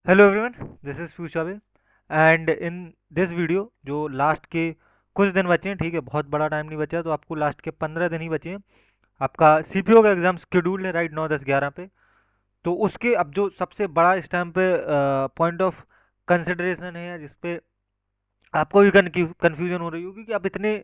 Hello everyone, this is Piyush Choubey and in this video जो last के कुछ दिन बचे हैं, ठीक है, बहुत बड़ा टाइम नहीं बचा, तो आपको लास्ट के 15 दिन ही बचे हैं। आपका सीपीओ का एग्जाम शेड्यूल है राइट 9 10 11 पे। तो उसके अब जो सबसे बड़ा इस टाइम पे पॉइंट ऑफ कंसिडरेशन है, जिसपे आपको भी कंफ्यूजन हो रही होगी कि आप इतने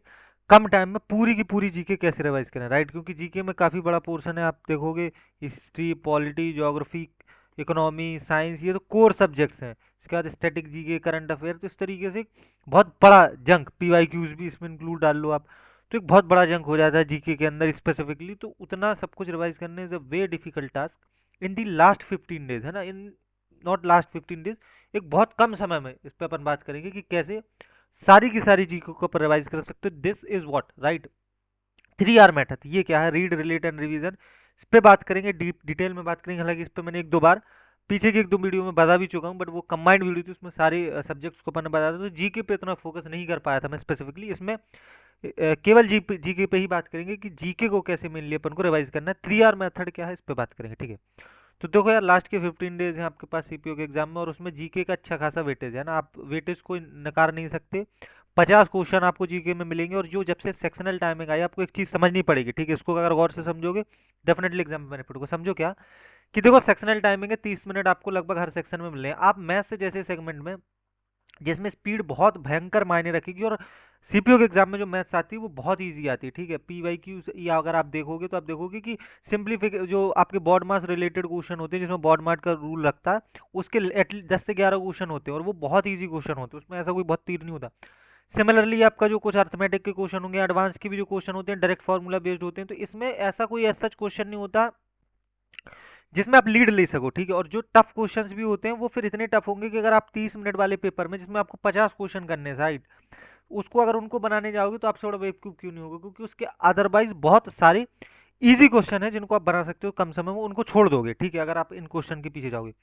कम टाइम में पूरी की पूरी जीके कैसे रिवाइज करें, राइट? क्योंकि जीके में काफ़ी बड़ा पोर्शन है, आप देखोगे history, polity, geography, economy, science, ये तो कोर सब्जेक्ट्स हैं। इसके बाद स्टैटिक जीके, करंट अफेयर, तो इस तरीके से एक बहुत बड़ा जंक, पीवाई क्यूज भी इसमें इंक्लूड डाल लो आप, तो एक बहुत बड़ा जंक हो जाता है जीके के अंदर स्पेसिफिकली। तो उतना सब कुछ रिवाइज करने is a way difficult task in the last 15 days, है ना, इन नॉट लास्ट 15 डेज। एक बहुत कम समय में इस पर अपन बात करेंगे कि कैसे सारी की सारी चीजों को रिवाइज कर सकते हो। This is what, right, 3R method. ये क्या है? Read, relate and revision. इस पे बात करेंगे, डीप डिटेल में बात करेंगे। हालांकि इस पे मैंने एक दो बार पीछे की एक दो वीडियो में बता भी चुका हूँ, बट वो कंबाइंड वीडियो थी, उसमें सारे सब्जेक्ट्स को मैंने बताया था, तो जीके पे इतना फोकस नहीं कर पाया था मैं स्पेसिफिकली। इसमें केवल जीके पे ही बात करेंगे कि जीके को कैसे मेनली अपन को रिवाइज करना है। 3R मेथड क्या है, इस पे बात करेंगे, ठीक है। तो देखो यार, लास्ट के 15 डेज हैं आपके पास सीपीओ के एग्जाम में, और उसमें जीके का अच्छा खासा वेटेज है ना, आप वेटेज को नकार नहीं सकते। 50 क्वेश्चन आपको जीके में मिलेंगे, और जो जब से सेक्शनल टाइमिंग आई, आपको एक चीज समझनी पड़ेगी, ठीक है, इसको अगर गौर से समझोगे डेफिनेटली एग्जाम में बेनिफिट होगा। समझो क्या, कि देखो सेक्शनल टाइमिंग है 30 मिनट आपको लगभग हर सेक्शन में मिले हैं। आप मैथ से जैसे सेगमेंट में, जिसमें स्पीड बहुत भयंकर मायने रखेगी, और सीपीओ के एग्जाम में जो मैथ्स आती है वो बहुत इजी आती है, ठीक है। पी वाई क्यू या अगर आप देखोगे तो आप देखोगे कि सिंप्लीफिक जो आपके बॉड मास रिलेटेड क्वेश्चन होते हैं, जिसमें बॉड मास का रूल लगता है, उसके एटलीस्ट 10 से 11 क्वेश्चन होते हैं, और वो बहुत ईजी क्वेश्चन होते हैं, उसमें ऐसा कोई बहुत तीर नहीं होता। सिमिलरली आपका जो कुछ अर्थमेटिक के क्वेश्चन होंगे, एडवांस के भी जो क्वेश्चन होते हैं डायरेक्ट फार्मूला बेस्ड होते हैं, तो इसमें ऐसा कोई ऐसा क्वेश्चन नहीं होता जिसमें आप लीड ले सको, ठीक है। और जो टफ क्वेश्चंस भी होते हैं वो फिर इतने टफ होंगे कि अगर आप 30 मिनट वाले पेपर में, जिसमें आपको 50 क्वेश्चन करने हैं, राइट, उसको अगर उनको बनाने जाओगे तो आपसे बड़ा बेवकूफ क्यों नहीं होगा, क्योंकि उसके अदरवाइज बहुत सारे इजी क्वेश्चन है जिनको आप बना सकते हो कम समय में, उनको छोड़ दोगे, ठीक है, अगर आप इन क्वेश्चन के पीछे जाओगे।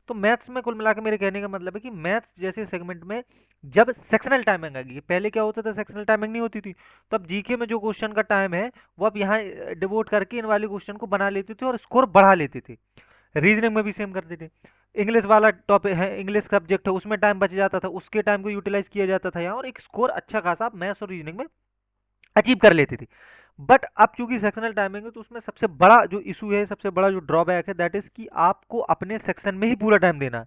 तो मैथ्स में कुल मिला के मेरे कहने का मतलब है कि मैथ्स जैसे सेगमेंट में जब सेक्शनल टाइमिंग आ गई, पहले क्या होता था, सेक्शनल टाइमिंग नहीं होती थी, तो अब जीके में जो क्वेश्चन का टाइम है वो आप यहाँ डिवोट करके इन वाले क्वेश्चन को बना लेते थे और स्कोर बढ़ा लेते थे। रीजनिंग में भी सेम करते थे। इंग्लिश वाला टॉपिक है, इंग्लिश सब्जेक्ट है, उसमें टाइम बच जाता था, उसके टाइम को यूटिलाइज किया जाता था यहाँ, और एक स्कोर अच्छा खासा आप मैथ्स और रीजनिंग में अचीव कर लेते थे। बट अब चूंकि सेक्शनल टाइमिंग है, तो उसमें सबसे बड़ा जो इशू है, सबसे बड़ा जो ड्रॉबैक है, दैट इज कि आपको अपने सेक्शन में ही पूरा टाइम देना है।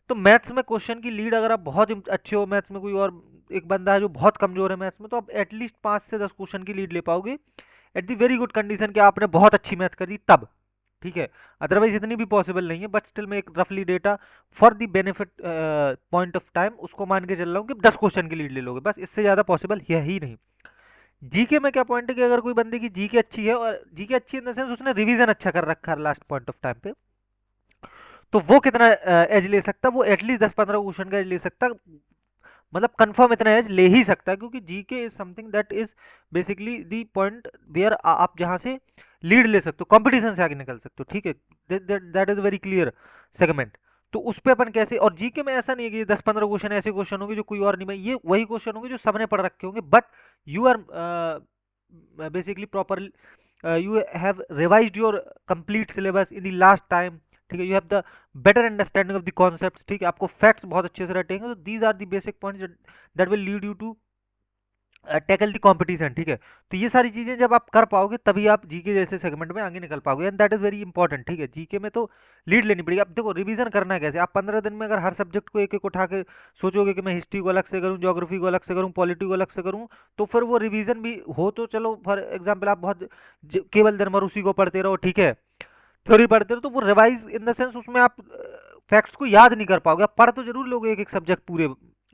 तो मैथ्स में क्वेश्चन की लीड, अगर आप बहुत अच्छे हो मैथ्स में, कोई और एक बंदा है जो बहुत कमजोर है मैथ्स में, तो आप एटलीस्ट 5 से 10 क्वेश्चन की लीड ले पाओगे, at the very good condition कि आपने बहुत अच्छी मैथ करी तब, ठीक है। अदरवाइज इतनी भी पॉसिबल नहीं है, बट स्टिल मैं एक रफली data for the benefit point of time उसको मान के चल रहा हूँ कि 10 क्वेश्चन की लीड ले लोगे, बस, इससे ज्यादा पॉसिबल है ही नहीं। जीके में क्या पॉइंट है कि अगर कोई बंदे की जीके अच्छी है, और जीके अच्छी इन द सेंस उसने रिवीजन अच्छा कर रखा है लास्ट पॉइंट ऑफ टाइम पे, तो वो कितना एज ले सकता है, वो एटलीस्ट 10 15 क्वेश्चन का एज ले सकता है, मतलब कंफर्म इतना एज ले ही सकता है, क्योंकि GK is something that is basically the point where आप जहां से लीड ले सकते हो, कंपटीशन से आगे निकल सकते हो, ठीक है। That is very clear segment. तो उस पे अपन कैसे, और जीके में ऐसा नहीं है कि 10 15 क्वेश्चन ऐसे क्वेश्चन होंगे जो कोई और नहीं, ये वही क्वेश्चन होंगे जो सबने पढ़ रखे होंगे, but you are basically proper, you have revised your complete syllabus in the last time, ठीक है। You have the better understanding of the concepts, ठीक है, आपको फैक्ट्स बहुत अच्छे से रटेंगे, तो these are the basic points that will lead you to tackle the competition, ठीक है। तो ये सारी चीजें जब आप कर पाओगे तभी आप जीके जैसे सेगमेंट में आगे निकल पाओगे, and that is very important, ठीक है। जीके में तो लीड लेनी पड़ेगी। अब देखो रिवीजन करना है कैसे, आप 15 दिन में अगर हर सब्जेक्ट को एक एक उठा के सोचोगे कि मैं हिस्ट्री को अलग से करूँ, ज्योग्राफी को अलग से करूँ, पॉलिटी को अलग से करूँ, तो फिर वो रिवीजन भी हो तो चलो, फॉर एग्जाम्पल आप बहुत केवल दिन भर उसी को पढ़ते रहो, ठीक है, थ्योरी पढ़ते रहो, तो वो रिवाइज इन द सेंस उसमें आप फैक्ट्स को याद नहीं कर पाओगे। आप पढ़ तो जरूर लोगे एक एक सब्जेक्ट पूरे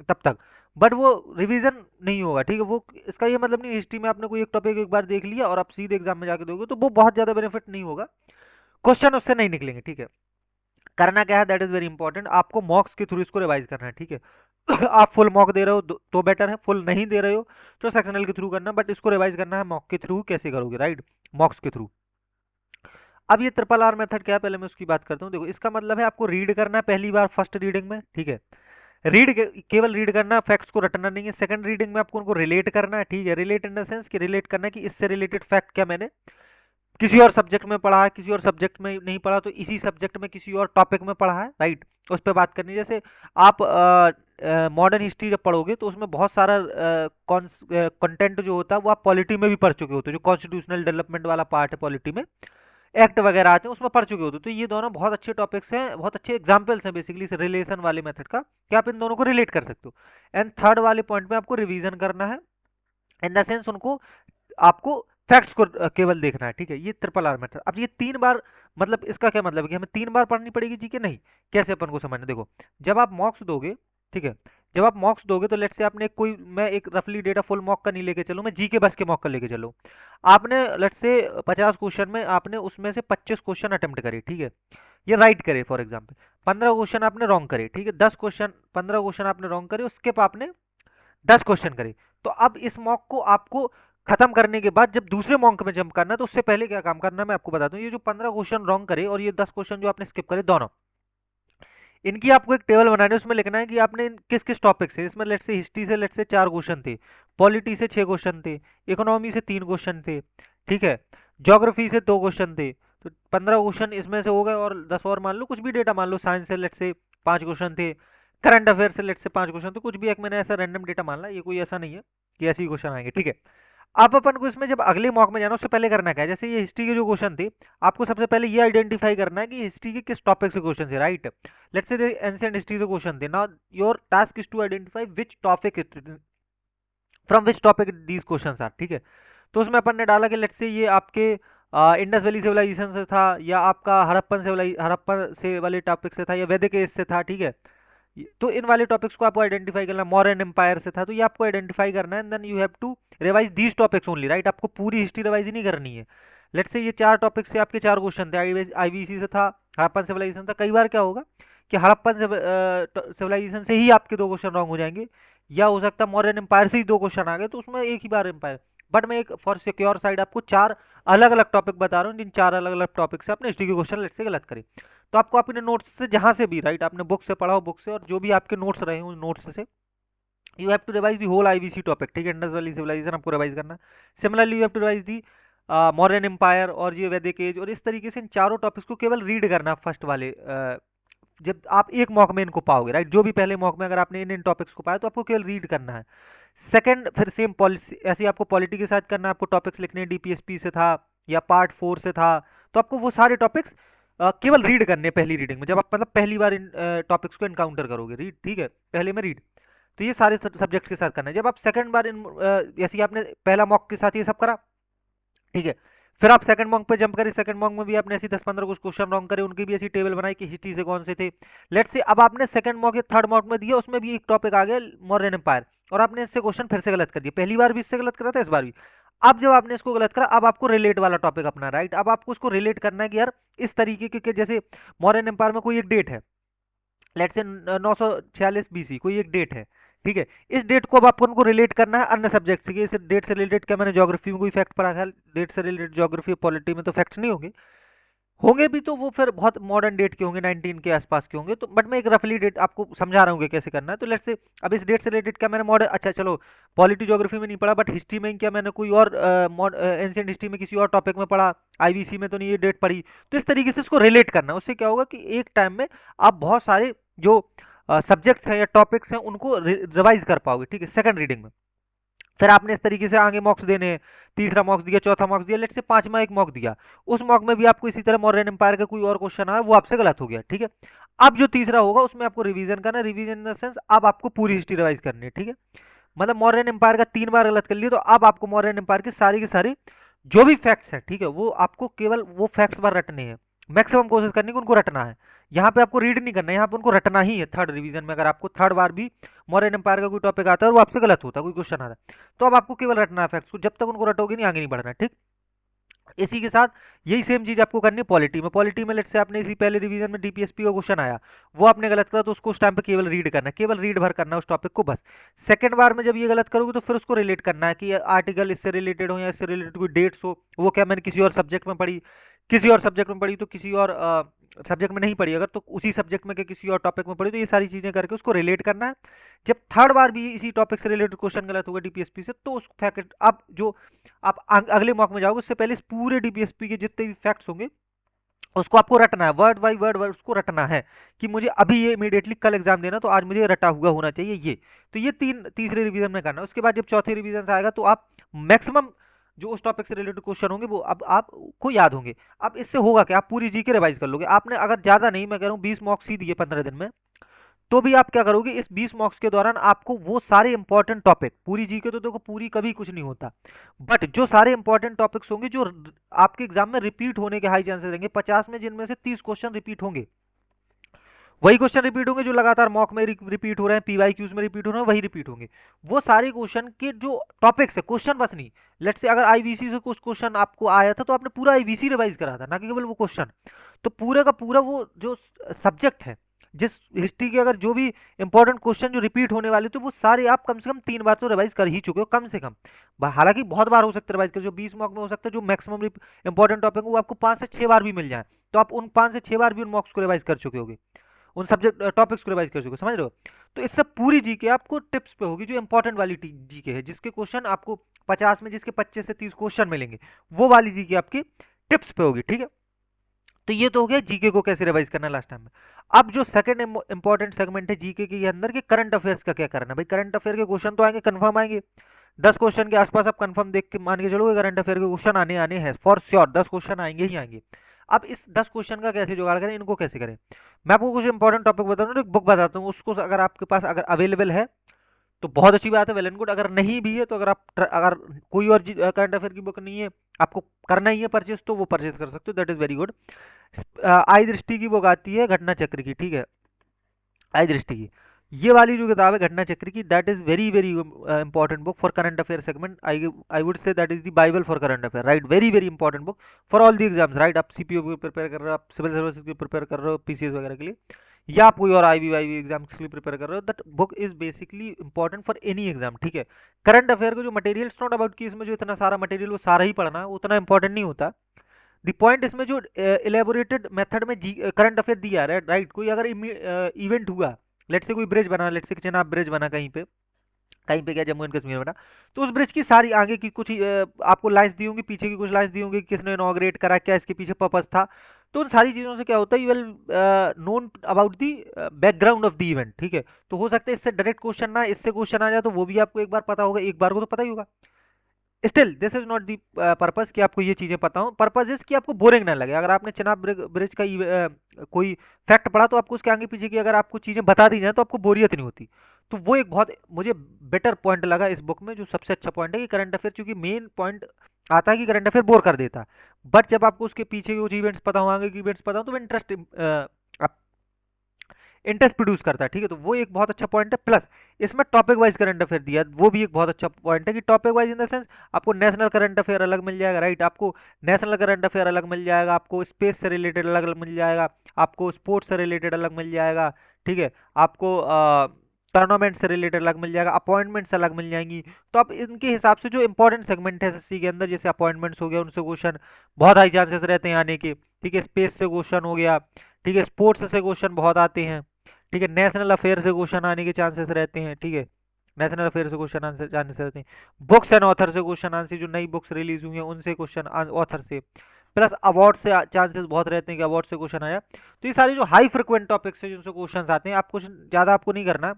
तब तक, बट वो रिवीजन नहीं होगा, ठीक है। वो इसका ये मतलब नहीं हिस्ट्री में आपने कोई एक टॉपिक एक बार देख लिया और आप सीधे एग्जाम में जाके दोगे तो वो बहुत ज्यादा बेनिफिट नहीं होगा, क्वेश्चन उससे नहीं निकलेंगे, ठीक है। करना क्या है, दैट इज वेरी इंपॉर्टेंट, आपको मॉक्स के थ्रू इसको रिवाइज करना है, ठीक है। आप फुल मॉक दे रहे हो तो बेटर है, फुल नहीं दे रहे हो तो सेक्शनल के थ्रू करना, बट इसको रिवाइज करना है मॉक के थ्रू। कैसे करोगे, राइट, मॉक्स के थ्रू। अब ये RRR मेथड क्या है, पहले मैं उसकी बात करता हूँ। देखो इसका मतलब है आपको रीड करना है पहली बार फर्स्ट रीडिंग में, ठीक है। रीड, केवल रीड करना, फैक्ट्स को रटना नहीं है। सेकंड रीडिंग में आपको उनको रिलेट करना है, ठीक है। रिलेट इन द सेंस कि रिलेट करना है कि इससे रिलेटेड फैक्ट क्या मैंने किसी और सब्जेक्ट में पढ़ा है, किसी और सब्जेक्ट में नहीं पढ़ा, तो इसी सब्जेक्ट में किसी और टॉपिक में पढ़ा है, राइट, उस पर बात करनी है। जैसे आप मॉडर्न हिस्ट्री जब पढ़ोगे तो उसमें बहुत सारा कंटेंट जो होता है वो आप पॉलिटी में भी पढ़ चुके होते हो, जो कॉन्स्टिट्यूशनल डेवलपमेंट वाला पार्ट है पॉलिटी में, एक्ट वगैरह आते हैं उसमें पढ़ चुके होते हो। तो ये दोनों बहुत अच्छे टॉपिक्स हैं, बहुत अच्छे एग्जाम्पल्स हैं बेसिकली इस रिलेशन वाले मेथड का, कि आप इन दोनों को रिलेट कर सकते हो। एंड थर्ड वाले पॉइंट में आपको रिवीजन करना है, इन द सेंस उनको आपको फैक्ट्स को केवल देखना है, ठीक है। ये ट्रिपल आर मेथड। अब ये 3 बार, मतलब इसका क्या मतलब है कि हमें 3 बार पढ़नी पड़ेगी जी के नहीं, कैसे अपन को समझना, देखो जब आप मॉक्स दोगे, ठीक है, जब आप मॉक्स दोगे तो लेट्स से आपने कोई, मैं एक रफली डेटा फुल मॉक का नहीं लेके चलूँ, मैं जी के बस के मॉक का लेके चलूँ। आपने लेट्स से 50 क्वेश्चन में आपने उसमें से 25 क्वेश्चन अटेम्प्ट करे, ठीक है, ये राइट करे फॉर एग्जाम्पल, 15 क्वेश्चन आपने रॉन्ग करे, ठीक है, 10 क्वेश्चन, 15 क्वेश्चन आपने रॉन्ग करे, उसके आपने 10 क्वेश्चन करे। तो अब इस मॉक को आपको खत्म करने के बाद जब दूसरे मॉक में जंप करना है तो उससे पहले क्या काम करना है मैं आपको बता दूं। ये जो 15 क्वेश्चन रॉन्ग करे और ये 10 क्वेश्चन जो आपने स्किप करे दोनों, इनकी आपको एक टेबल बनानी है, उसमें लिखना है कि आपने किस किस टॉपिक से, इसमें लेट से हिस्ट्री से लेट से 4 क्वेश्चन थे, पॉलिटी से 6 क्वेश्चन थे, इकोनॉमी से 3 क्वेश्चन थे, ठीक है, ज्योग्राफी से 2 क्वेश्चन थे, तो 15 क्वेश्चन इसमें से हो गए, और 10 और मान लो, कुछ भी डेटा मान लो, साइंस से लेट से 5 क्वेश्चन थे, करंट अफेयर से लेट से 5 क्वेश्चन, तो कुछ भी एक मैंने ऐसा रैंडम डेटा मान ला, ये कोई ऐसा नहीं है कि ऐसे ही क्वेश्चन आएंगे, ठीक है। अब अपन को इसमें जब अगले मॉक में जाना उससे पहले करना क्या है, जैसे ये हिस्ट्री के जो क्वेश्चन थे, आपको सबसे पहले ये आइडेंटिफाई करना है कि हिस्ट्री के किस टॉपिक से क्वेश्चन थे, right. Let's say ancient history से क्वेश्चन थे, now your task is to identify which topic, from which topic these questions are, ठीक है। तो उसमें अपन ने डाला कि लेट्स से ये आपके इंडस वैली सिविलाइजेशन से था, या आपका हड़प्पन से वाले टॉपिक से था, या वैदिक एज से था, ठीक है। तो इन वाले टॉपिक्स को आपको आइडेंटिफाई करना, मौर्यन एम्पायर से था, तो ये आपको आइडेंटिफाई करना है, then you have to revise these topics only, right. आपको पूरी हिस्ट्री रिवाइज नहीं करनी है। लेट्स से ये 4 टॉपिक से आपके 4 क्वेश्चन थे, आईबीसी से था, हड़प्पन सिविलाइजेशन था, कई बार क्या होगा कि हड़प्पन सिविलाइजेशन से ही आपके 2 क्वेश्चन रॉन्ग हो जाएंगे, या हो सकता है मौर्यन एम्पायर से ही 2 क्वेश्चन आ गए, तो उसमें एक ही बार एम्पायर। बट मैं एक फॉर सिक्योर साइड आपको 4 अलग अलग टॉपिक बता रहा हूँ, जिन 4 अलग अलग टॉपिक से आपने हिस्ट्री के क्वेश्चन लेट से गलत करे। तो आपको अपने नोट्स से जहां से भी, राइट, आपने बुक से पढ़ा हो, बुक से, और जो भी आपके नोट्स रहे हो नोट्स से, you have to revise the whole IVC topic, ठीक है। इंडस वैली सिविलाइजेशन आपको रिवाइज करना है। Similarly you have to revise the Mauryan empire और ये वैदिक एज, और इस तरीके से इन 4 टॉपिक्स को केवल रीड करना है फर्स्ट वाले, जब आप एक मॉक में इनको पाओगे, राइट, जो भी पहले मॉक में अगर आपने इन इन टॉपिक्स को पाया तो आपको केवल रीड करना है। सेकंड, फिर सेम पॉलिसी ऐसे ही आपको पॉलिटी के साथ करना है, आपको टॉपिक्स लिखने हैं, डीपीएसपी से था या पार्ट 4 से था, तो आपको वो सारे टॉपिक्स केवल रीड करने हैं पहली रीडिंग में, जब आप मतलब पहली बार इन टॉपिक्स को एनकाउंटर करोगे, रीड, ठीक है, पहले में रीड। तो ये सारे सब्जेक्ट के साथ करना है। जब आप सेकंड बार इन जैसे ही आपने पहला मॉक के साथ ये सब करा, ठीक है, फिर आप सेकंड मॉक पे जंप करें, सेकंड मॉक में भी आपने ऐसी 10-15 कुछ क्वेश्चन रॉन्ग करे, उनकी भी ऐसी टेबल बनाई कि हिस्ट्री से कौन से थे। लेट्स से अब आपने सेकंड मॉक या थर्ड मॉक में दिया, उसमें भी एक टॉपिक आ गया मौर्यन एम्पायर, और आपने इससे क्वेश्चन फिर से गलत कर दिया, पहली बार भी इससे गलत करा था, इस बार भी। अब जब आपने इसको गलत करा, अब आपको रिलेट वाला टॉपिक अपना, राइट, अब आपको उसको रिलेट करना है कि यार इस तरीके के, जैसे मौर्यन एम्पायर में कोई एक डेट है, लेट्स से 946 BC कोई एक डेट है, ठीक है। इस डेट को अब आपको उनको रिलेट करना है अन्य सब्जेक्ट से, कि इस डेट से रिलेटेड क्या, मैंने ज्योग्राफी में कोई फैक्ट पढ़ा था, डेट से रिलेटेड ज्योग्राफी पॉलिटी में तो फैक्ट्स नहीं होंगे, होंगे भी तो वो फिर बहुत मॉडर्न डेट के होंगे, 19 के आसपास के होंगे, तो बट मैं एक रफली डेट आपको समझा रहा हूँ कि कैसे करना है। तो लेट्स से अब इस डेट से रिलेटेड क्या मैंने मॉडर्न, अच्छा चलो पॉलिटी ज्योग्राफी में नहीं पढ़ा, बट हिस्ट्री में क्या मैंने कोई और एंशिएंट हिस्ट्री में किसी और टॉपिक में पढ़ा, आईबीसी में तो नहीं ये डेट पढ़ी, तो इस तरीके से इसको रिलेट करना है। उससे क्या होगा कि एक टाइम में आप बहुत सारे जो सब्जेक्ट्स हैं या टॉपिक्स हैं उनको रिवाइज कर पाओगे, ठीक है, सेकंड रीडिंग में। फिर आपने इस तरीके से आगे मॉक्स देने हैं, तीसरा मॉक्स दिया, चौथा मॉक्स दिया, लेट से पांचवा एक मॉक दिया, उस मॉक में भी आपको इसी तरह मौर्यन एम्पायर का कोई और क्वेश्चन आया, वो आपसे गलत हो गया, ठीक है। अब जो तीसरा होगा उसमें आपको रिवीजन करना है, रिवीजन इन द सेंस अब आपको पूरी हिस्ट्री रिवाइज करनी है, ठीक है। मतलब मौर्यन एम्पायर का 3 बार गलत कर लिया, तो अब आपको मौर्यन एम्पायर के सारे जो भी फैक्ट्स हैं, ठीक है, वो आपको केवल वो फैक्ट्स बार रटने हैं, मैक्सिमम कोशिश करनी है कि उनको रटना है। यहाँ पे आपको रीड नहीं करना है, यहाँ पे उनको रटना ही है। थर्ड रिवीजन में अगर आपको थर्ड बार भी मौर्यन एम्पायर का कोई टॉपिक आता है और वो आपसे गलत होता है, कोई क्वेश्चन आता है, तो अब आपको केवल रटना है फैक्ट्स को, जब तक उनको रटोगे नहीं आगे नहीं बढ़ना, ठीक। इसी के साथ यही सेम चीज आपको करनी है पॉलिटी में। पॉलिटी में लेट से आपने इसी पहले रिवीजन में डीपीएसपी का क्वेश्चन आया, वो आपने गलत करा, तो उसको उस टाइम पे केवल रीड करना है, केवल रीड भर करना है उस टॉपिक को, बस। सेकंड बार में जब ये गलत करोगे तो फिर उसको रिलेट करना है कि आर्टिकल इससे रिलेटेड हो या इससे रिलेटेड कोई डेट्स हो, वो क्या मैंने किसी और सब्जेक्ट में पढ़ी, किसी और सब्जेक्ट में पढ़ी तो किसी और सब्जेक्ट में नहीं पढ़ी, अगर तो उसी सब्जेक्ट में के किसी और टॉपिक में पढ़ी, तो ये सारी चीजें करके उसको रिलेट करना है। जब थर्ड बार भी इसी टॉपिक से रिलेटेड क्वेश्चन गलत होगा डीपीएसपी से, तो उस फैक्ट आप जो आप अगले मॉक में जाओगे उससे पहले इस पूरे डीपीएसपी के जितने भी फैक्ट्स होंगे उसको आपको रटना है, वर्ड बाय वर्ड वर्ड उसको रटना है कि मुझे अभी ये इमीडिएटली कल एग्जाम देना, तो आज मुझे रटा हुआ होना चाहिए ये। तो ये तीसरे रिवीजन में करना है। उसके बाद जब चौथे रिवीजन से आएगा तो आप मैक्सिमम जो उस टॉपिक से रिलेटेड क्वेश्चन होंगे वो अब आपको याद होंगे। अब इससे होगा कि आप पूरी जीके रिवाइज कर लोगे। आपने अगर ज्यादा नहीं, मैं कह रहा हूँ 20 मॉक्स ही दिए 15 दिन में, तो भी आप क्या करोगे, इस 20 मार्क्स के दौरान आपको वो सारे इंपॉर्टेंट टॉपिक, पूरी जीके तो देखो पूरी कभी कुछ नहीं होता, बट जो सारे इंपॉर्टेंट टॉपिक्स होंगे जो आपके एग्जाम में रिपीट होने के हाई चांसेस रहेंगे, 50 में जिनमें से 30 क्वेश्चन रिपीट होंगे, वही क्वेश्चन रिपीट होंगे जो लगातार मॉक में रिपीट हो रहे हैं, पीवाईक्यूज में रिपीट हो रहे हैं, वही रिपीट होंगे। वो सारे क्वेश्चन के जो टॉपिक्स है, क्वेश्चन बस नहीं, लेट्स से अगर आईवीसी से कुछ क्वेश्चन आपको आया था तो आपने पूरा आईवीसी रिवाइज करा था, ना कि केवल वो क्वेश्चन। तो पूरा का पूरा वो जो सब्जेक्ट है, जिस हिस्ट्री के अगर जो भी इंपॉर्टेंट क्वेश्चन जो रिपीट होने वाले थे वो सारे आप कम से कम 3 बार तो रिवाइज कर ही चुके हो कम से कम। हालांकि बहुत बार हो सकता है रिवाइज कर, जो 20 मार्क में हो सकता है जो मैक्सिमम इंपॉर्टेंट टॉपिक है वो आपको 5 से 6 बार भी मिल जाए, तो आप उन 5 से 6 बार भी उन मॉक्स को रिवाइज कर चुके होगे, उन सब्जेक्ट टॉपिक्स को रिवाइज कर चुके हो, समझ रहे हो। तो इससे पूरी जीके आपको टिप्स पे होगी, जो इंपॉर्टेंट वाली जीके है, जिसके क्वेश्चन आपको 50 में जिसके 25 से 30 क्वेश्चन मिलेंगे, वो वाली जीके आपकी टिप्स पे होगी, ठीक है। तो ये तो हो गया जीके को कैसे रिवाइज करना लास्ट टाइम में। अब जो सेकंड इंपॉर्टेंट सेगमेंट है जीके के अंदर के, करंट अफेयर्स का क्या करना है भाई। करंट अफेयर के क्वेश्चन तो आएंगे, कंफर्म आएंगे, 10 क्वेश्चन के आसपास आप कंफर्म देख के मान के चलोगे करंट अफेयर के क्वेश्चन आने आने हैं फॉर श्योर, 10 क्वेश्चन आएंगे ही आएंगे। अब इस 10 क्वेश्चन का कैसे जुगाड़ करें, इनको कैसे करें, मैं आपको कुछ इंपॉर्टेंट टॉपिक बताऊंगा, एक बुक बताता हूँ, उसको अगर आपके पास अगर अवेलेबल है तो बहुत अच्छी बात है, वेल एंड गुड। अगर नहीं भी है तो अगर आप अगर कोई और करंट अफेयर की बुक नहीं है, आपको करना ही है परचेज, तो वो परचेज कर सकते हो, दैट इज वेरी गुड। आई दृष्टि की बुक आती है घटना चक्र की, ठीक है, आई दृष्टि की ये वाली जो किताब है घटना चक्र की, that is very very important book for current affair segment. I would say that is the Bible for current affair, right, very very important book for all the exams, right. आप सीपीओ भी prepare कर रहे हो, आप civil services भी prepare कर रहे हो पीसीएस वगैरह के लिए, या आप कोई और आईवी वाईवी एग्जाम के लिए प्रिपेयर कर रहे हो, that book is basically important for any exam, ठीक है। करंट अफेयर का जो मटेरियल, इट्स नॉट अबाउट कि इसमें जो इतना सारा मटेरियल वो सारा ही पढ़ना उतना इंपॉर्टेंट नहीं होता। द पॉइंट इसमें जो इलेबोरेटेड मेथड में करंट अफेयर दिया है, राइट, कोई अगर इवेंट हुआ, लेट्स से कोई ब्रिज बना, लेट्स से चेनाब ब्रिज बना कहीं पे क्या जम्मू एंड कश्मीर बना, तो उस ब्रिज की सारी आगे की कुछ आपको लाइन्स दी होंगी, पीछे की कुछ लाइन्स दी होंगी, किसने इनॉग्रेट करा, क्या इसके पीछे पर्पस था। तो उन सारी चीज़ों से क्या होता है, you will known about the background of the event, ठीक है। तो हो सकता है इससे डायरेक्ट क्वेश्चन ना, इससे क्वेश्चन आ जाए तो वो भी आपको एक बार पता होगा, एक बार को तो पता ही होगा। Still this is not the purpose कि आपको ये चीजें पता हो, पर्पस इज कि आपको बोरिंग ना लगे। अगर आपने चेनाब ब्रिज का कोई फैक्ट पढ़ा तो आपको उसके आगे पीछे की अगर आपको चीजें बता दी जाए तो आपको बोरियत नहीं होती। तो वो एक बहुत मुझे बेटर पॉइंट लगा इस बुक में, जो सबसे अच्छा पॉइंट है कि करंट अफेयर, चूंकि मेन पॉइंट आता है कि करंट अफेयर बोर कर देता, बट जब आपको उसके पीछे के कुछ इवेंट्स पता हो, आगे के इवेंट्स पता हो, तो इंटरेस्ट इंटरेस्ट प्रोड्यूस करता है, ठीक है। तो वो एक बहुत अच्छा पॉइंट है। प्लस इसमें टॉपिक वाइज करंट अफेयर दिया है, वो भी एक बहुत अच्छा पॉइंट है कि topic wise in the sense आपको नेशनल करंट अफेयर अलग मिल जाएगा, राइट, आपको नेशनल करंट अफेयर अलग मिल जाएगा, आपको स्पेस से रिलेटेड अलग मिल जाएगा, आपको स्पोर्ट्स से रिलेटेड अलग मिल जाएगा, ठीक है, आपको टूर्नामेंट से रिलेटेड अलग मिल जाएगा, अपॉइंटमेंट्स अलग मिल जाएंगी। तो आप इनके हिसाब से जो इंपॉर्टेंट सेगमेंट है एसएससी के अंदर, जैसे अपॉइंटमेंट्स हो गया, उनसे क्वेश्चन बहुत हाई चांसेस रहते हैं आने के, ठीक है, स्पेस से क्वेश्चन हो गया, ठीक है, स्पोर्ट्स से क्वेश्चन बहुत आते हैं, ठीक है, नेशनल अफेयर से क्वेश्चन आने के चांसेस रहते हैं, ठीक है, नेशनल अफेयर से क्वेश्चन आंसर आने से रहते हैं, बुक्स एंड ऑथर से क्वेश्चन आंसर, जो नई बुक्स रिलीज हुई हैं उनसे क्वेश्चन ऑथर से, प्लस अवार्ड से चांसेस बहुत रहते हैं कि अवार्ड से क्वेश्चन आया। तो ये सारी जो हाई फ्रिक्वेंट टॉपिक्स है जिनसे क्वेश्चन आते हैं, आपको ज़्यादा आपको नहीं करना।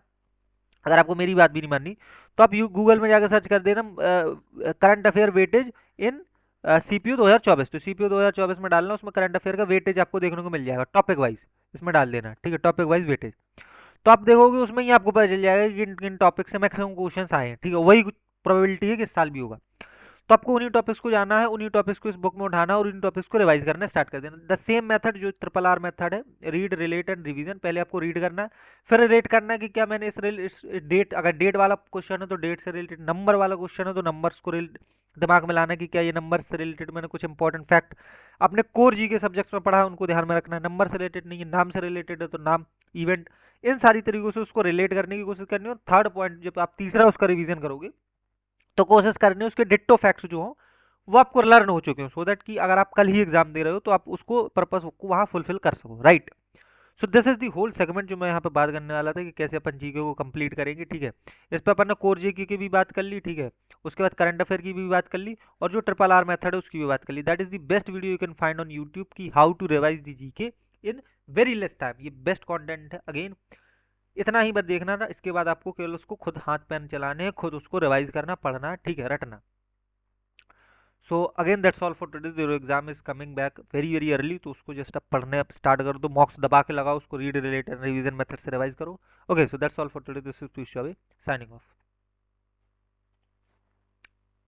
अगर आपको मेरी बात भी नहीं माननी तो आप गूगल में जाकर सर्च कर देना current affair weightage in CPU 2024, तो सीपीयू 2024 में डालना, उसमें करंट अफेयर का वेटेज आपको देखने को मिल जाएगा टॉपिक वाइज, इसमें डाल देना, ठीक है, टॉपिक वाइज वेटेज। तो आप देखोगे उसमें ही आपको पता चल जाएगा कि किन किन टॉपिक से मैक्सिमम क्वेश्चंस आए हैं, ठीक है, वही प्रोबेबिलिटी है कि इस साल भी होगा। तो आपको उन्हीं टॉपिक्स को जाना है, उन्हीं टॉपिक्स को इस बुक में उठाना और उन्हीं टॉपिक्स को रिवाइज करना स्टार्ट कर देना। द सेम मेथड जो ट्रिपल आर मेथड है, रीड, रिलेट एंड रिवीजन। पहले आपको रीड करना है, फिर रिलेट करना है कि क्या मैंने इस डेट, अगर डेट वाला क्वेश्चन है तो डेट से रिलेटेड, नंबर वाला क्वेश्चन है तो नंबर्स को दिमाग में लाना है कि क्या ये नंबर से रिलेटेड मैंने कुछ इंपॉर्टेंट फैक्ट अपने कोर जी के सब्जेक्ट्स में पढ़ा है, उनको ध्यान में रखना है। नंबर से रिलेटेड नहीं है, नाम से रिलेटेड है तो नाम, इवेंट, इन सारी तरीकों से उसको रिलेट करने की कोशिश करनी है। थर्ड पॉइंट, जब आप तीसरा उसका रिवीजन करोगे तो कोशिश करनी है उसके डिट्टो फैक्ट्स जो हो वो आपको लर्न हो चुके हो, सो दैट कि अगर आप कल ही एग्जाम दे रहे हो तो आप उसको पर्पस को वहाँ फुलफिल कर सको, right. So this is the whole segment जो मैं यहाँ पे बात करने वाला था कि कैसे अपन जीके को कंप्लीट करेंगे, ठीक है। इस पर अपन ने कोर जीके की भी बात कर ली, ठीक है। उसके बाद करंट अफेयर की भी बात कर ली, और जो ट्रिपल आर मेथड है उसकी भी बात कर ली। That is the best video you can find on YouTube की how to revise the GK in very less time. ये बेस्ट कंटेंट है। अगेन इतना ही बस देखना था, इसके बाद आपको केवल उसको खुद हाथ पेन चलाने हैं, खुद उसको रिवाइज करना, पढ़ना, ठीक है, रटना। So again that's all for today. Your exam is coming back very very early, तो उसको जस्ट अब पढ़ने अब स्टार्ट कर दो, मॉक्स दबा के लगाओ उसको, रीड रिलेटेड रिवीजन मेथड से रिवाइज करो। Okay, so that's all for today. This is Piyush Choubey signing off.